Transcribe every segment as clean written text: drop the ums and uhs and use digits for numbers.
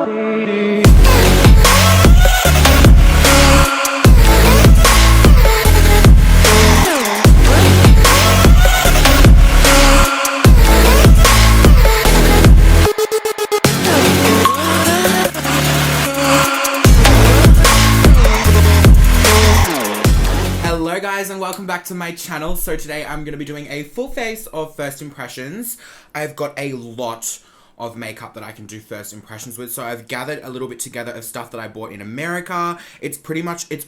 Hello guys and welcome back to my channel. So today I'm going to be doing a full face of first impressions. I've got a lot of makeup that I can do first impressions with, so I've gathered a little bit together of stuff that I bought in America. It's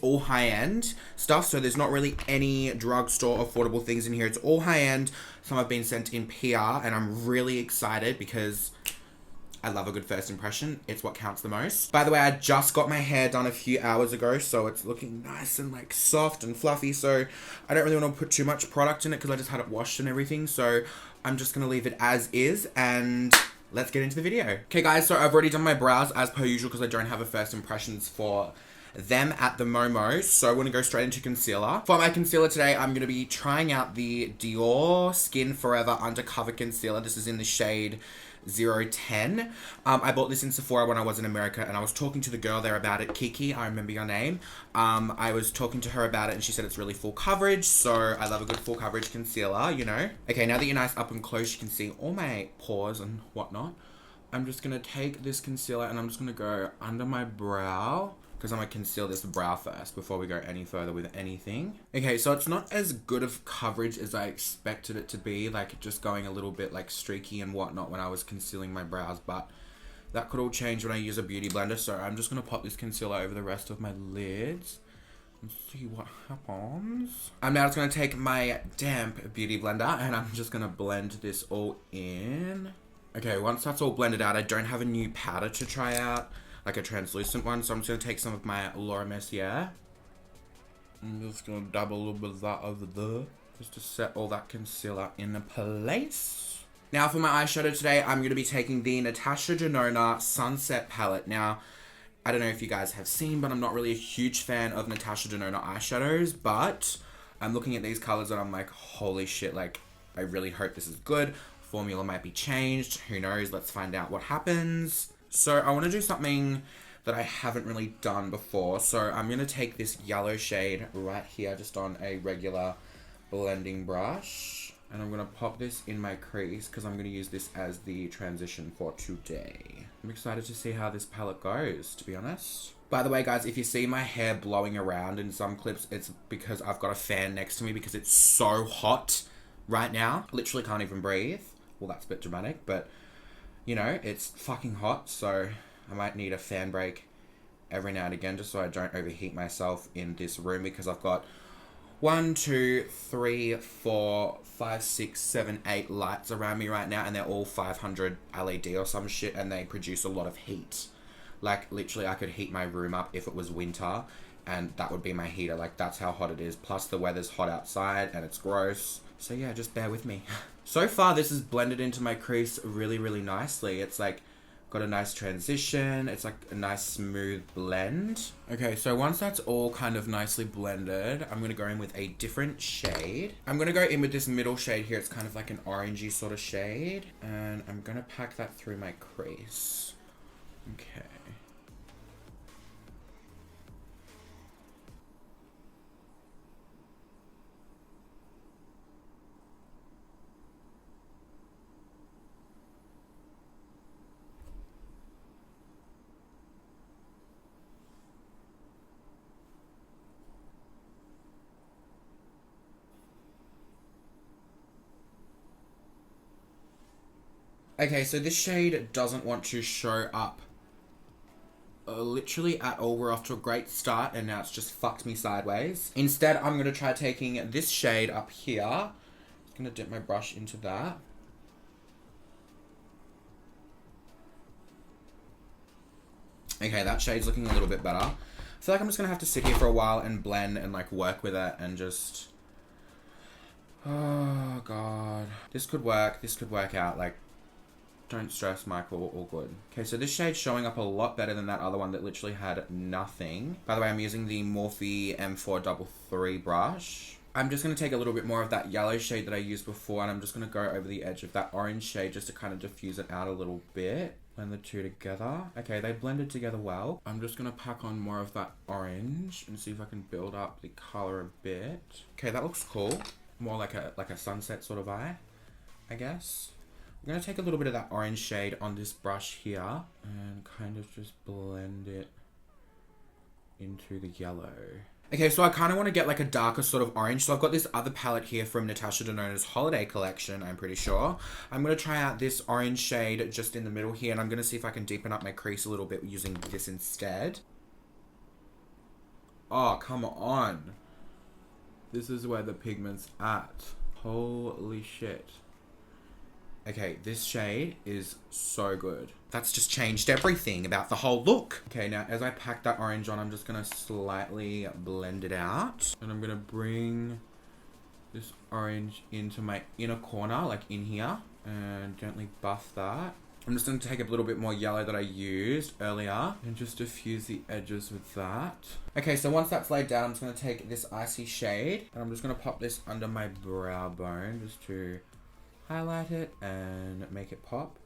all high-end stuff, so there's not really any drugstore affordable things in here. It's all high-end. Some have been sent in PR and I'm really excited because I love a good first impression. It's what counts the most. By the way, I just got my hair done a few hours ago, so it's looking nice and like soft and fluffy. So I don't really want to put too much product in it because I just had it washed and everything. So I'm just going to leave it as is and let's get into the video. Okay guys, so I've already done my brows as per usual because I don't have a first impressions for them at the Momo. So I want to go straight into concealer. For my concealer today, I'm going to be trying out the Dior Skin Forever Undercover Concealer. This is in the shade 010. I bought this in Sephora when I was in America and I was talking to the girl there about it. Kiki, I remember your name. I was talking to her about it and she said it's really full coverage, so I love a good full coverage concealer, you know. Okay, now that you're nice up and close, you can see all my pores and whatnot. I'm just gonna take this concealer and I'm just gonna go under my brow, because I'm going to conceal this brow first before we go any further with anything. Okay, so it's not as good of coverage as I expected it to be, like just going a little bit like streaky and whatnot when I was concealing my brows, but that could all change when I use a beauty blender. So I'm just going to pop this concealer over the rest of my lids and see what happens. I'm now just going to take my damp beauty blender and I'm just going to blend this all in. Okay, once that's all blended out, I don't have a new powder to try out, like a translucent one, so I'm just going to take some of my Laura Mercier. I'm just going to dab a little bit of that over there, just to set all that concealer in place. Now for my eyeshadow today, I'm going to be taking the Natasha Denona Sunset Palette. Now, I don't know if you guys have seen, but I'm not really a huge fan of Natasha Denona eyeshadows, but I'm looking at these colors and I'm like, holy shit, like, I really hope this is good. Formula might be changed, who knows, let's find out what happens. So I want to do something that I haven't really done before. So I'm going to take this yellow shade right here, just on a regular blending brush. And I'm going to pop this in my crease because I'm going to use this as the transition for today. I'm excited to see how this palette goes, to be honest. By the way, guys, if you see my hair blowing around in some clips, it's because I've got a fan next to me because it's so hot right now. Literally can't even breathe. Well, that's a bit dramatic, but you know, it's fucking hot, so I might need a fan break every now and again just so I don't overheat myself in this room, because I've got 1, 2, 3, 4, 5, 6, 7, 8 lights around me right now, and they're all 500 LED or some shit, and they produce a lot of heat. Like, literally, I could heat my room up if it was winter, and that would be my heater. Like, that's how hot it is. Plus, the weather's hot outside, and it's gross. So yeah, just bear with me. So far, this is blended into my crease really, really nicely. It's like got a nice transition. It's like a nice smooth blend. Okay, so once that's all kind of nicely blended, I'm gonna go in with a different shade. I'm gonna go in with this middle shade here. It's kind of like an orangey sort of shade. And I'm gonna pack that through my crease. Okay. Okay, so this shade doesn't want to show up literally at all. We're off to a great start and now it's just fucked me sideways. Instead, I'm going to try taking this shade up here. I'm going to dip my brush into that. Okay, that shade's looking a little bit better. I feel like I'm just going to have to sit here for a while and blend and like work with it and just... Oh god. This could work out, like... Don't stress, Michael, all good. Okay, so this shade's showing up a lot better than that other one that literally had nothing. By the way, I'm using the Morphe M433 brush. I'm just going to take a little bit more of that yellow shade that I used before, and I'm just going to go over the edge of that orange shade just to kind of diffuse it out a little bit. blend the two together. Okay, they blended together well. I'm just gonna pack on more of that orange and see if I can build up the color a bit. Okay, that looks cool. More like a sunset sort of eye, I guess. I'm gonna take a little bit of that orange shade on this brush here and kind of just blend it into the yellow. Okay, so I kind of want to get like a darker sort of orange. So I've got this other palette here from Natasha Denona's holiday collection, I'm pretty sure. I'm going to try out this orange shade just in the middle here, and I'm going to see if I can deepen up my crease a little bit using this instead. Oh, come on. This is where the pigment's at. Holy shit. Okay, this shade is so good. That's just changed everything about the whole look. Okay, now as I pack that orange on, I'm just gonna slightly blend it out. And I'm gonna bring this orange into my inner corner, like in here, and gently buff that. I'm just gonna take a little bit more yellow that I used earlier and just diffuse the edges with that. Okay, so once that's laid down, I'm just gonna take this icy shade and I'm just gonna pop this under my brow bone just to highlight it and make it pop.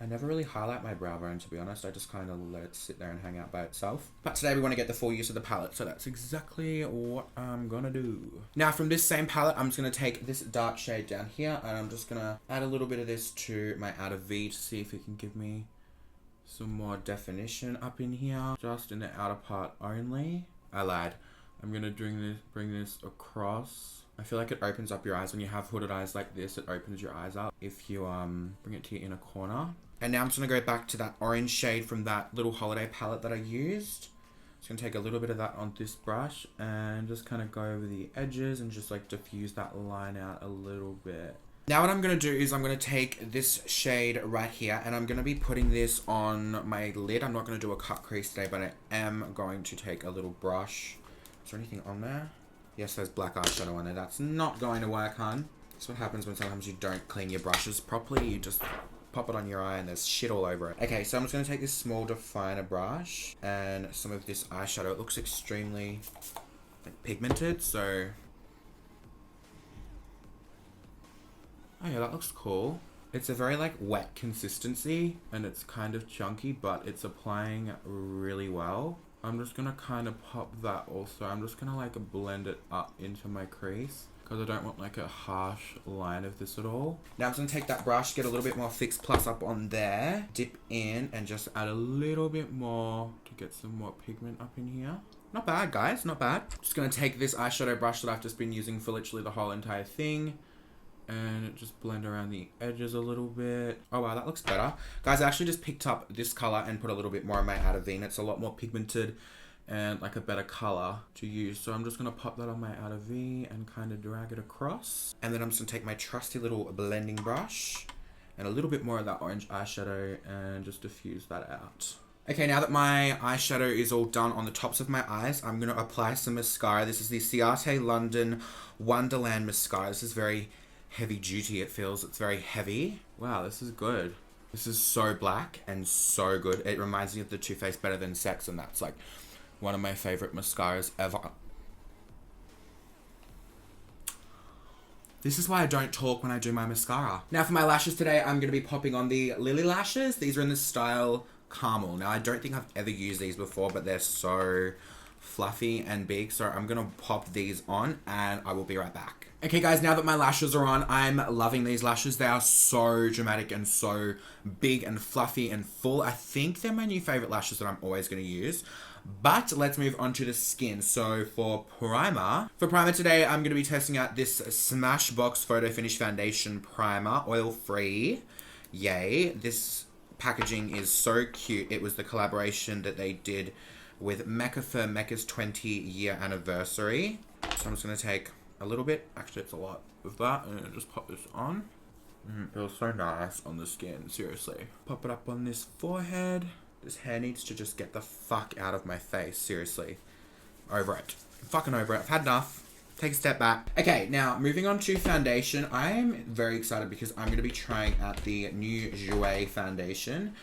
I never really highlight my brow bone, to be honest. I just kind of let it sit there and hang out by itself. But today we want to get the full use of the palette, so that's exactly what I'm gonna do. Now from this same palette, I'm just gonna take this dark shade down here and I'm just gonna add a little bit of this to my outer V to see if it can give me some more definition up in here. Just in the outer part only. I lied. I'm gonna bring this across. I feel like it opens up your eyes. When you have hooded eyes like this, it opens your eyes up if you bring it to your inner corner. And now I'm just going to go back to that orange shade from that little holiday palette that I used. Just going to take a little bit of that on this brush and just kind of go over the edges and just like diffuse that line out a little bit. Now what I'm going to do is I'm going to take this shade right here and I'm going to be putting this on my lid. I'm not going to do a cut crease today, but I am going to take a little brush. Is there anything on there? Yes, there's black eyeshadow on there. That's not going to work, hun. That's what happens when sometimes you don't clean your brushes properly. You just pop it on your eye and there's shit all over it. Okay, so I'm just going to take this small definer brush and some of this eyeshadow. It looks extremely like pigmented, so... Oh yeah, that looks cool. It's a very like wet consistency and it's kind of chunky, but it's applying really well. I'm just gonna kind of pop that also. I'm just gonna like blend it up into my crease because I don't want like a harsh line of this at all. Now I'm just gonna take that brush, get a little bit more Fix Plus up on there, dip in and just add a little bit more to get some more pigment up in here. Not bad, guys, not bad. Just gonna take this eyeshadow brush that I've just been using for literally the whole entire thing and just blend around the edges a little bit. Oh wow, that looks better. Guys, I actually just picked up this color and put a little bit more in my outer V, and it's a lot more pigmented and like a better color to use. So I'm just gonna pop that on my outer V and kind of drag it across. And then I'm just gonna take my trusty little blending brush and a little bit more of that orange eyeshadow and just diffuse that out. Okay, now that my eyeshadow is all done on the tops of my eyes, I'm gonna apply some mascara. This is the Ciate London Wonderland mascara. This is very heavy duty, it feels. It's very heavy. Wow, this is good. This is so black and so good. It reminds me of the Too Faced Better Than Sex, and that's like one of my favorite mascaras ever. This is why I don't talk when I do my mascara. Now for my lashes today, I'm going to be popping on the Lily lashes. These are in the style Caramel. Now I don't think I've ever used these before, but they're so fluffy and big, so I'm gonna pop these on and I will be right back. Okay guys, now that my lashes are on, I'm loving these lashes. They are so dramatic and so big and fluffy and full. I think they're my new favorite lashes that I'm always gonna use. But let's move on to the skin. So for primer today, I'm gonna be testing out this Smashbox Photo Finish Foundation Primer, oil-free. Yay. This packaging is so cute. It was the collaboration that they did with Mecca for Mecca's 20-year anniversary. So I'm just going to take a little bit, actually it's a lot of that, and just pop this on. It feels so nice on the skin, seriously. Pop it up on this forehead. This hair needs to just get the fuck out of my face, seriously. Over it. I'm fucking over it. I've had enough. Take a step back. Okay, now moving on to foundation. I'm very excited because I'm going to be trying out the new Jouer foundation.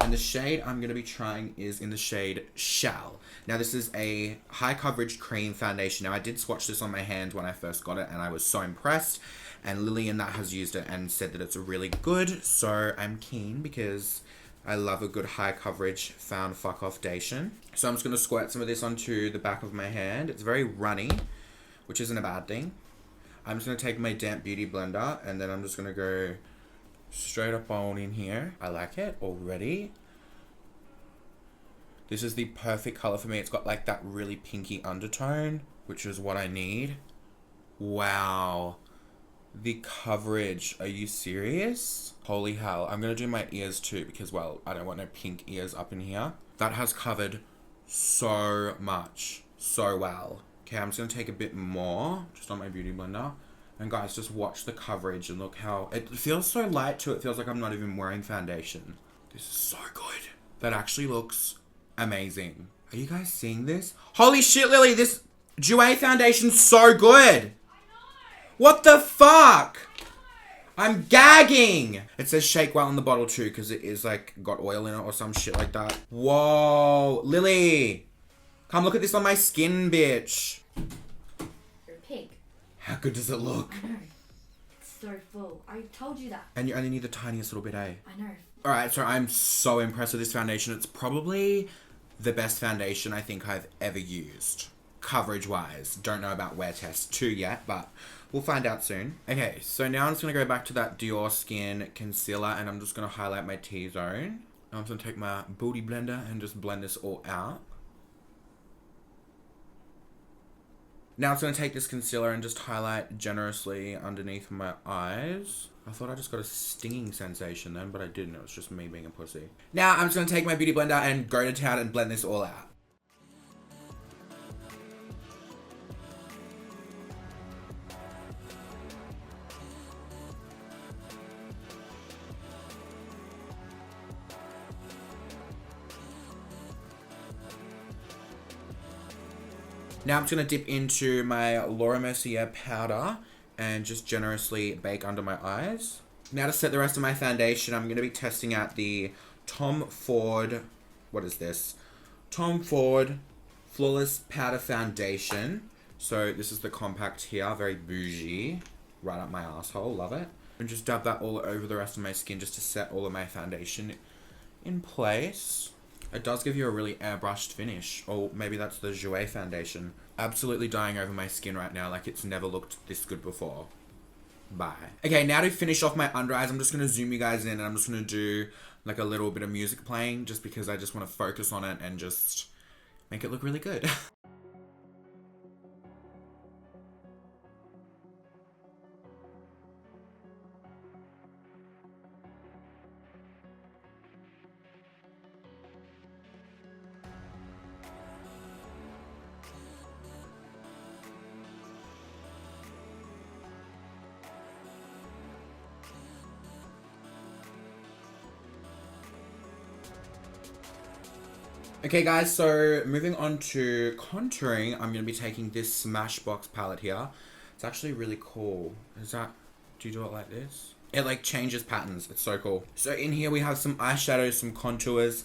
And the shade I'm going to be trying is in the shade Shell. Now this is a high coverage cream foundation. Now I did swatch this on my hand when I first got it and I was so impressed. And Lillian that has used it and said that it's really good. So I'm keen because I love a good high coverage found fuck off foundation. So I'm just going to squirt some of this onto the back of my hand. It's very runny, which isn't a bad thing. I'm just going to take my damp beauty blender and then I'm just going to go straight up on in here. I like it already. This is the perfect color for me. It's got like that really pinky undertone, which is what I need. Wow. The coverage. Are you serious? Holy hell. I'm going to do my ears too because, well, I don't want no pink ears up in here. That has covered so much. So well. Okay, I'm just going to take a bit more just on my beauty blender. And guys, just watch the coverage and look how... It feels so light too. It feels like I'm not even wearing foundation. This is so good. That actually looks amazing. Are you guys seeing this? Holy shit, Lily. This Jouer foundation's so good. What the fuck? I'm gagging. It says shake well in the bottle too because it is like got oil in it or some shit like that. Whoa. Lily. Come look at this on my skin, bitch. You're pink. How good does it look? I know. It's so full. I told you that. And you only need the tiniest little bit, eh? I know. Alright, so I'm so impressed with this foundation. It's probably the best foundation I think I've ever used. Coverage-wise. Don't know about wear test 2 yet, but we'll find out soon. Okay, so now I'm just going to go back to that Dior Skin Concealer and I'm just going to highlight my T-zone. I'm just going to take my booty blender and just blend this all out. Now I'm just going to take this concealer and just highlight generously underneath my eyes. I thought I just got a stinging sensation then, but I didn't. It was just me being a pussy. Now I'm just going to take my beauty blender and go to town and blend this all out. Now I'm just going to dip into my Laura Mercier powder and just generously bake under my eyes. Now to set the rest of my foundation, I'm going to be testing out the Tom Ford, what is this? Tom Ford Flawless Powder Foundation. So this is the compact here, very bougie, right up my asshole, love it. And just dab that all over the rest of my skin just to set all of my foundation in place. It does give you a really airbrushed finish. Or maybe that's the Jouer foundation. Absolutely dying over my skin right now. Like it's never looked this good before. Bye. Okay, now to finish off my under eyes, I'm just going to zoom you guys in. And I'm just going to do like a little bit of music playing. Just because I just want to focus on it and just make it look really good. Okay guys, so moving on to contouring, I'm going to be taking this Smashbox palette here. It's actually really cool. Do you do it like this? It like changes patterns. It's so cool. So in here we have some eyeshadows, some contours,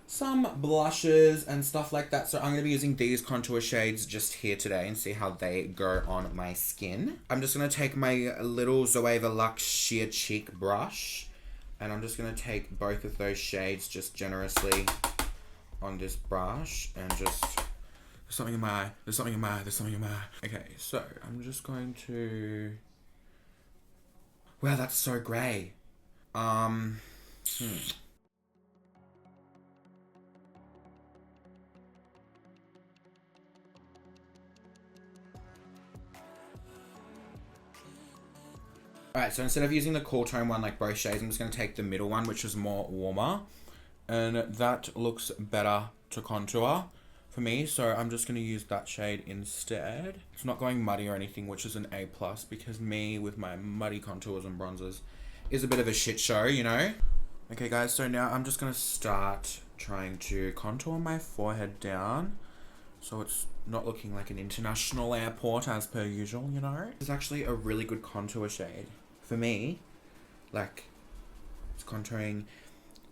some blushes and stuff like that. So I'm going to be using these contour shades just here today and see how they go on my skin. I'm just going to take my little Zoeva Luxe Sheer Cheek brush and I'm just going to take both of those shades just generously on this brush and just, there's something in my eye, there's something in my eye, there's something in my eye. Okay, so I'm just going to, wow, that's so grey. Alright, so instead of using the cool tone one like both shades, I'm just going to take the middle one, which is more warmer. And that looks better to contour for me. So I'm just going to use that shade instead. It's not going muddy or anything, which is an A+, because me with my muddy contours and bronzers is a bit of a shit show, you know? Okay guys, so now I'm just going to start trying to contour my forehead down. So it's not looking like an international airport as per usual, you know? It's actually a really good contour shade. For me, like, it's contouring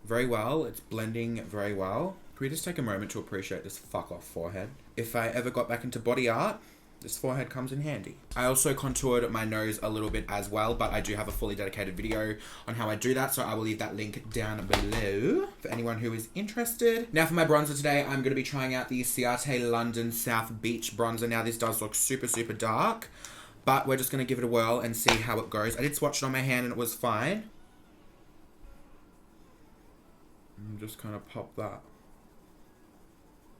very well. It's blending very well. Can we just take a moment to appreciate this fuck off forehead? If I ever got back into body art, this forehead comes in handy. I also contoured my nose a little bit as well, but I do have a fully dedicated video on how I do that, so I will leave that link down below for anyone who is interested. Now for my bronzer today, I'm going to be trying out the Ciate London South Beach bronzer. Now this does look super, super dark, but we're just going to give it a whirl and see how it goes. I did swatch it on my hand and it was fine. And just kind of pop that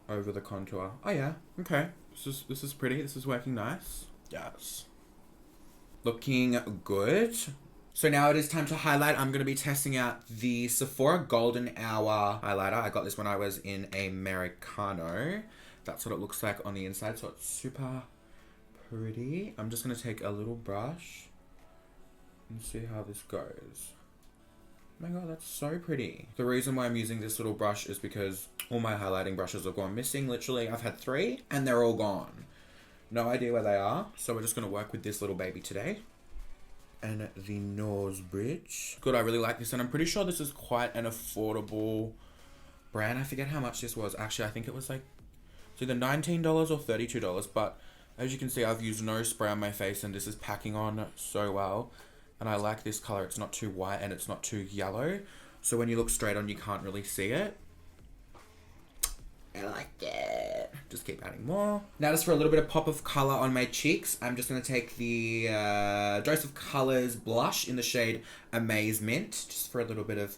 over the contour. Oh yeah, okay. This is pretty. This is working nice. Yes. Looking good. So now it is time to highlight. I'm going to be testing out the Sephora Golden Hour highlighter. I got this when I was in Americano. That's what it looks like on the inside. So it's super pretty. I'm just going to take a little brush and see how this goes. Oh my god, that's so pretty. The reason why I'm using this little brush is because all my highlighting brushes have gone missing. Literally, I've had 3 and they're all gone. No idea where they are. So we're just going to work with this little baby today. And the nose bridge. Good, I really like this. And I'm pretty sure this is quite an affordable brand. I forget how much this was. Actually, I think it was like, it's either $19 or $32. But as you can see, I've used no spray on my face and this is packing on so well. And I like this color. It's not too white and it's not too yellow. So when you look straight on, you can't really see it. I like it. Just keep adding more. Now just for a little bit of pop of color on my cheeks, I'm just going to take the Dose of Colors blush in the shade Amazement. Just for a little bit of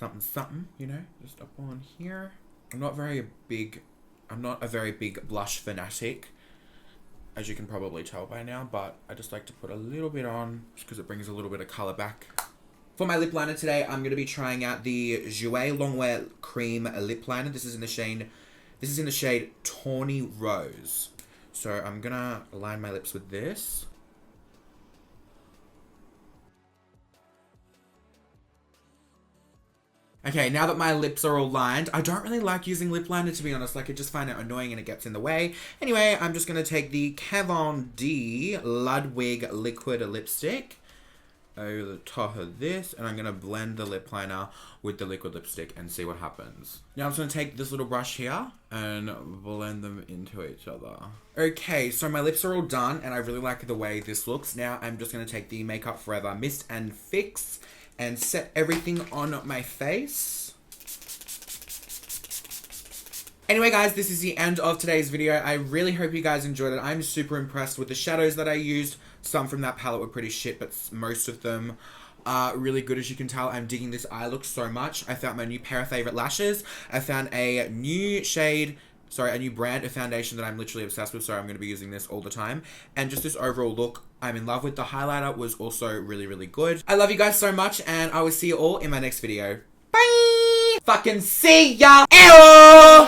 something, something, you know, just up on here. I'm not a very big blush fanatic, as you can probably tell by now, but I just like to put a little bit on just because it brings a little bit of color back. For my lip liner today, I'm going to be trying out the Jouer Longwear Cream Lip Liner. This is in the shade Tawny Rose. So I'm going to line my lips with this. Okay, now that my lips are all lined, I don't really like using lip liner, to be honest. Like, I just find it annoying and it gets in the way. Anyway, I'm just going to take the Kat Von D Ludwig Liquid Lipstick over the top of this, and I'm going to blend the lip liner with the liquid lipstick and see what happens. Now I'm just going to take this little brush here and blend them into each other. Okay, so my lips are all done and I really like the way this looks. Now I'm just going to take the Makeup Forever Mist and Fix and set everything on my face. Anyway guys, this is the end of today's video. I really hope you guys enjoyed it. I'm super impressed with the shadows that I used. Some from that palette were pretty shit, but most of them are really good, as you can tell. I'm digging this eye look so much. I found my new pair of favorite lashes. I found a new brand of foundation that I'm literally obsessed with, so I'm going to be using this all the time. And just this overall look, I'm in love with. The highlighter was also really, really good. I love you guys so much, and I will see you all in my next video. Bye! Fucking see ya! Ew!